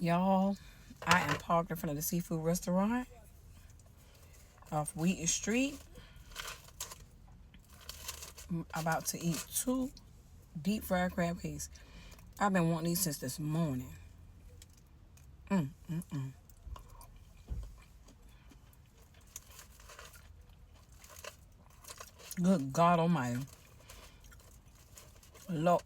Y'all, I am parked in front of the seafood restaurant off Wheaton Street. I'm about to eat 2 deep fried crab cakes. I've been wanting these since this morning. Mm, mm, mm. Good God Almighty. Lord.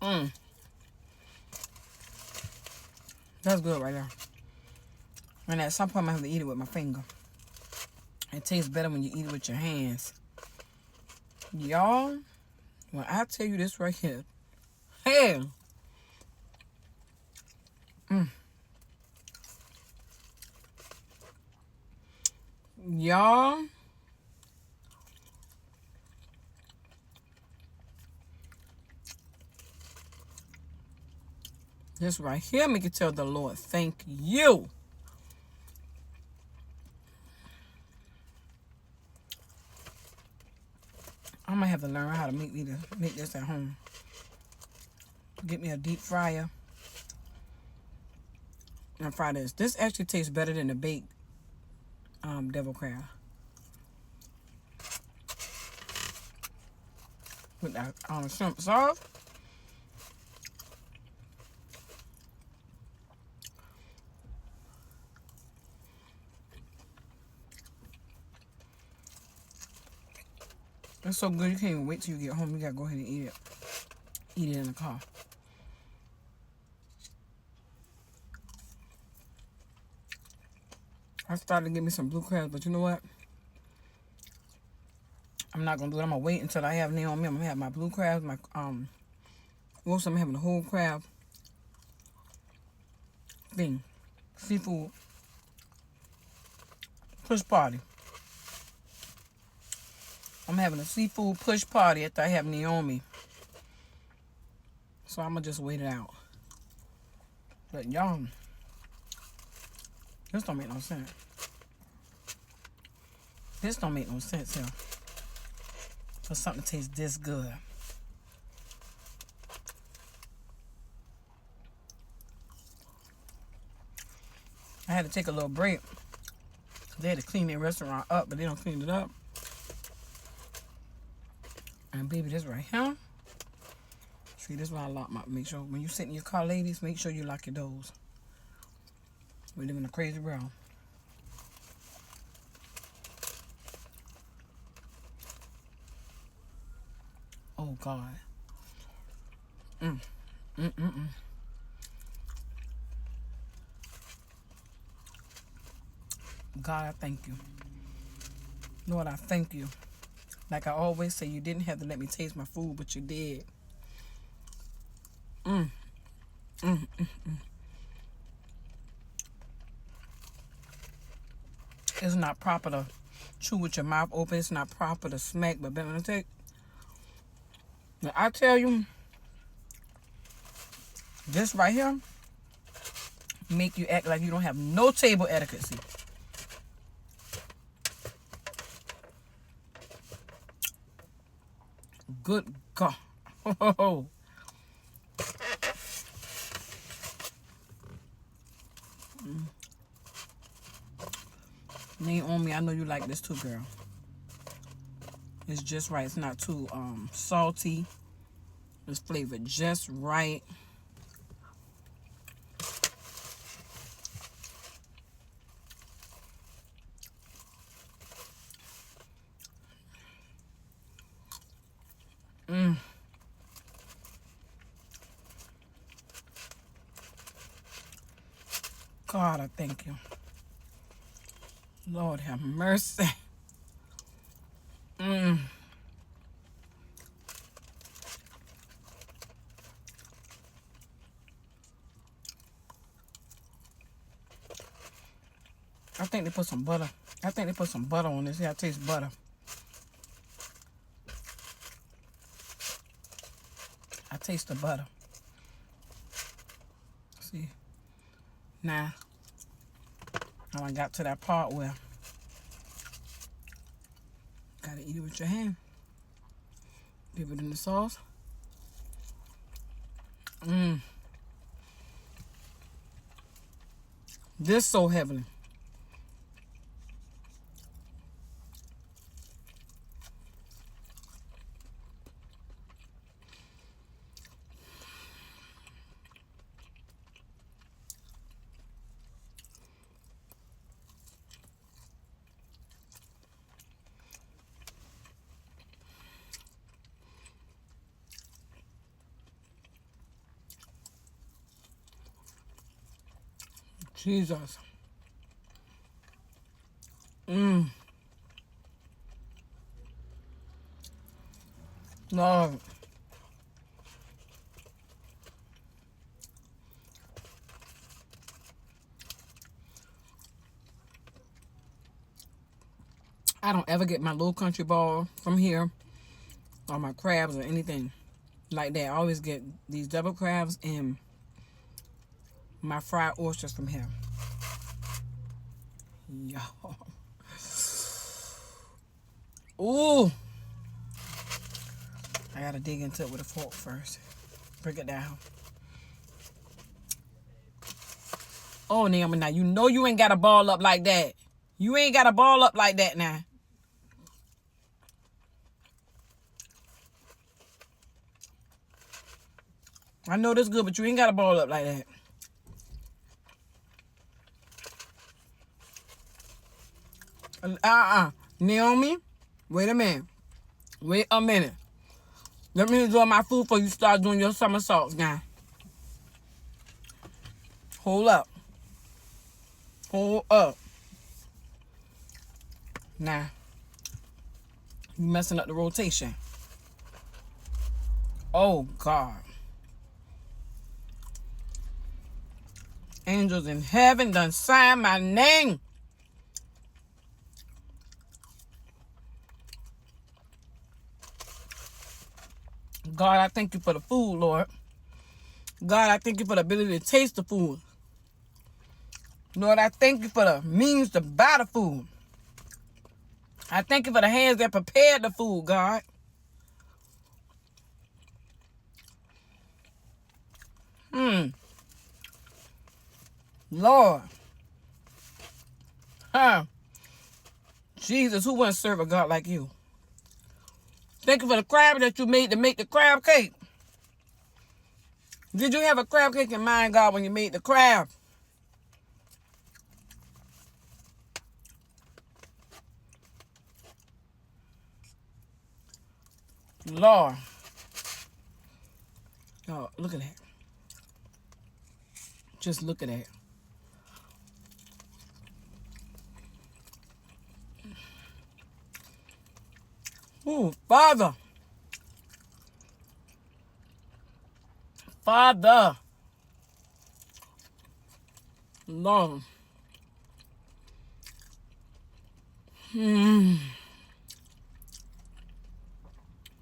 Mm, that's good right there. And at some point, I have to eat it with my finger. It tastes better when you eat it with your hands. Y'all, when I tell you this right here, hey, mm, y'all, this right here make you tell the Lord, thank you. I might have to learn how to make this at home. Get me a deep fryer and fry this. This actually tastes better than the baked devil crab. With that shrimp sauce. It's so good you can't even wait till you get home. You gotta go ahead and eat it. Eat it in the car. I started to get me some blue crabs, but you know what? I'm not gonna do it. I'm gonna wait until I have Naomi. I'm gonna have my blue crabs, my also I'm having the whole crab thing. Seafood push party. I'm having a seafood push party after I have Naomi. So I'm gonna just wait it out. But y'all, this don't make no sense. This don't make no sense here. For something to taste this good. I had to take a little break. They had to clean their restaurant up, but they don't clean it up. And baby, this right here. See, this is why I lock my. Make sure when you sit in your car, ladies, make sure you lock your doors. We live in a crazy world. Oh God. Mm. Mm mm mm. God, I thank you. Lord, I thank you. Like I always say, you didn't have to let me taste my food, but you did. Mm. Mm, mm, mm. It's not proper to chew with your mouth open. It's not proper to smack, but better take. Now, I tell you, this right here make you act like you don't have no table etiquette. Good God. Oh. Naomi, I know you like this too, girl. It's just right. It's not too salty. It's flavored just right. Mm. God, I thank you. Lord have mercy. Mm. I think they put some butter. I think they put some butter on this. Yeah, I taste butter. I taste the butter. See? Now I got to that part where gotta eat it with your hand. Dip it in the sauce. Mmm. This so heavenly. Jesus. Lord. I don't ever get my little country ball from here or my crabs or anything like that. I always get these double crabs and my fried oysters from here. Yo. Ooh. I gotta dig into it with a fork first. Break it down. Oh, Naomi, now you know you ain't got a ball up like that. You ain't got a ball up like that now. I know this good, but you ain't got a ball up like that. Naomi, wait a minute. Wait a minute. Let me enjoy my food before you start doing your somersaults now. Hold up. Hold up. Now, you messing up the rotation. Oh, God. Angels in heaven done sign my name. God, I thank you for the food, Lord. God, I thank you for the ability to taste the food. Lord, I thank you for the means to buy the food. I thank you for the hands that prepared the food, God. Lord. Jesus, who wouldn't serve a God like you? Thank you for the crab that you made to make the crab cake. Did you have a crab cake in mind, God, when you made the crab? Lord. Oh, look at that. Just look at that. Ooh, Father. Father. Lord.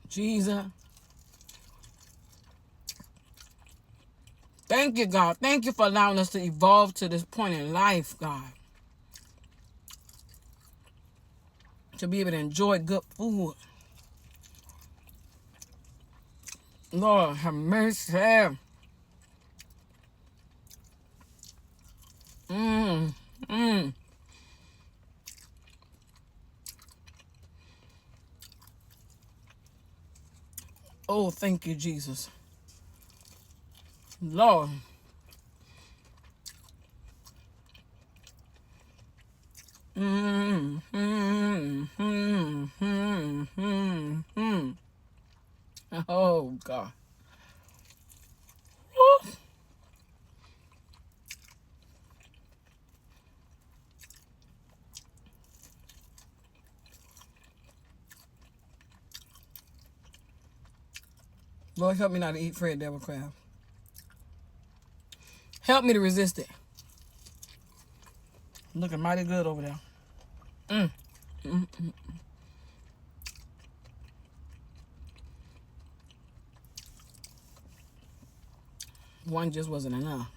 Jesus. Thank you, God. Thank you for allowing us to evolve to this point in life, God. To be able to enjoy good food. Lord, have mercy. Oh, thank you, Jesus. Lord. Oh, God. Woo. Lord, help me not to eat Fred Devil Crab. Help me to resist it. Looking mighty good over there. One just wasn't enough.